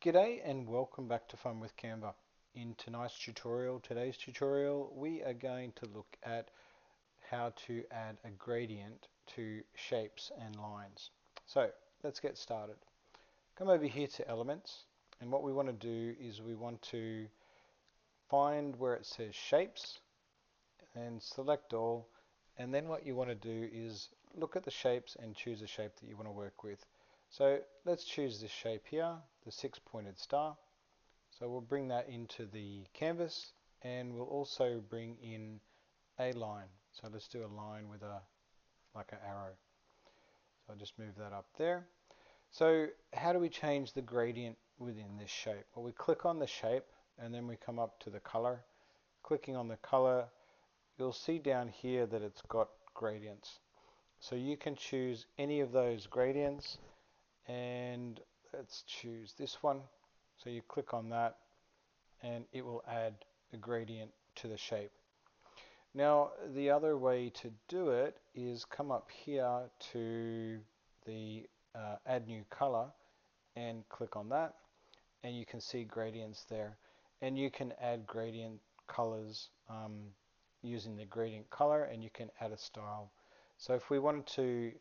G'day and welcome back to Fun with Canva. In today's tutorial, we are going to look at how to add a gradient to shapes and lines. So let's get started. Come over here to Elements, and what we want to do is we want to find where it says Shapes and select all, and then what you want to do is look at the shapes and choose a shape that you want to work with. So let's choose this shape here, the six-pointed star. So we'll bring that into the canvas, and we'll also bring in a line. So let's do a line with like an arrow. So I'll just move that up there. So how do we change the gradient within this shape? Well, we click on the shape and then we come up to the color. Clicking on the color, you'll see down here that it's got gradients. So you can choose any of those gradients, and let's choose this one. So you click on that and it will add a gradient to the shape. Now the other way to do it is come up here to the add new color and click on that, and you can see gradients there, and you can add gradient colors using the gradient color, and you can add a style. So if we wanted to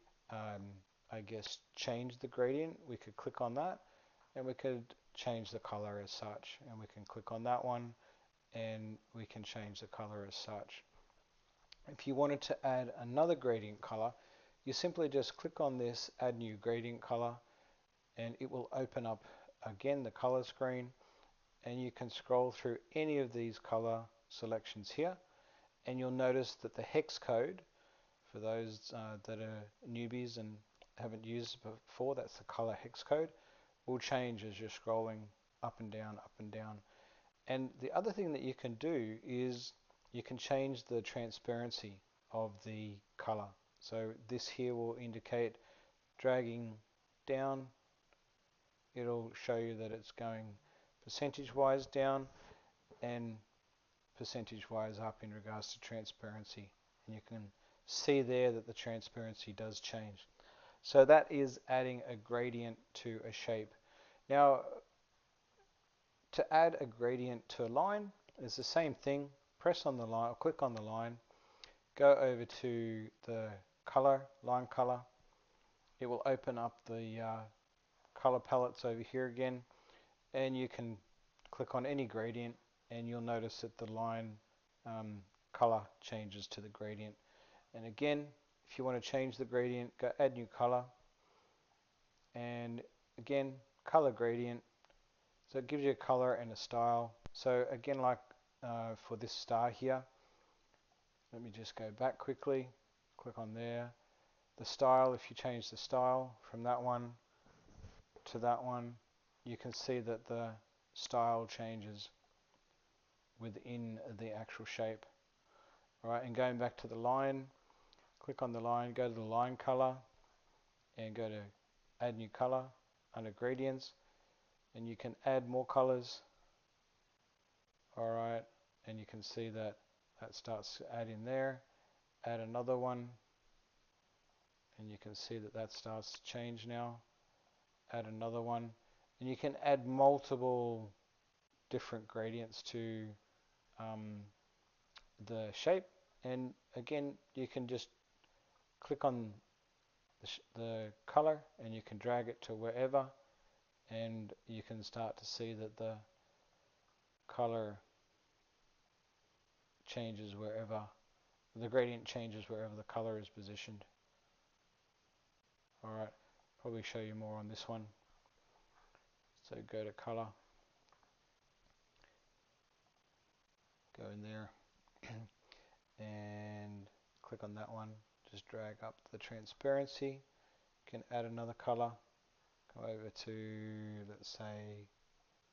I guess change the gradient, we could click on that and we could change the color as such, and we can click on that one and we can change the color as such. If you wanted to add another gradient color, you simply just click on this add new gradient color, and it will open up again the color screen, and you can scroll through any of these color selections here, and you'll notice that the hex code, for those that are newbies and haven't used it before, that's the color hex code, will change as you're scrolling up and down, up and down. And the other thing that you can do is you can change the transparency of the color. So this here will indicate dragging down, it'll show you that it's going percentage wise down and percentage wise up in regards to transparency. And you can see there that the transparency does change. So that is adding a gradient to a shape. Now, to add a gradient to a line is the same thing. Press on the line, or click on the line, go over to the color, line color. It will open up the color palettes over here again, and you can click on any gradient, and you'll notice that the line color changes to the gradient. And again, if you want to change the gradient, go add new color, and again, color gradient. So it gives you a color and a style. So again, like for this star here, let me just go back quickly, click on there. The style, if you change the style from that one to that one, you can see that the style changes within the actual shape. Alright, and going back to the line, click on the line, go to the line color, and go to add new color under gradients, and you can add more colors. Alright, and you can see that that starts to add in there. Add another one, and you can see that that starts to change now. Add another one, and you can add multiple different gradients to the shape. And again, you can just click on the color and you can drag it to wherever, and you can start to see that the color changes wherever the gradient changes, wherever the color is positioned. Alright, probably show you more on this one. So go to color, go in there and click on that one, just drag up the transparency. You can add another color, go over to, let's say,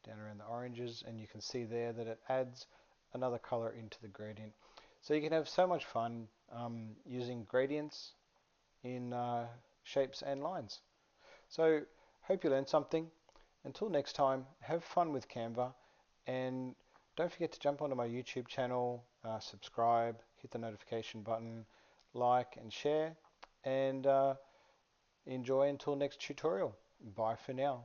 down around the oranges, and you can see there that it adds another color into the gradient. So you can have so much fun using gradients in shapes and lines. So hope you learned something. Until next time, have fun with Canva, and don't forget to jump onto my YouTube channel, subscribe, hit the notification button, like and share, and enjoy until next tutorial. Bye for now.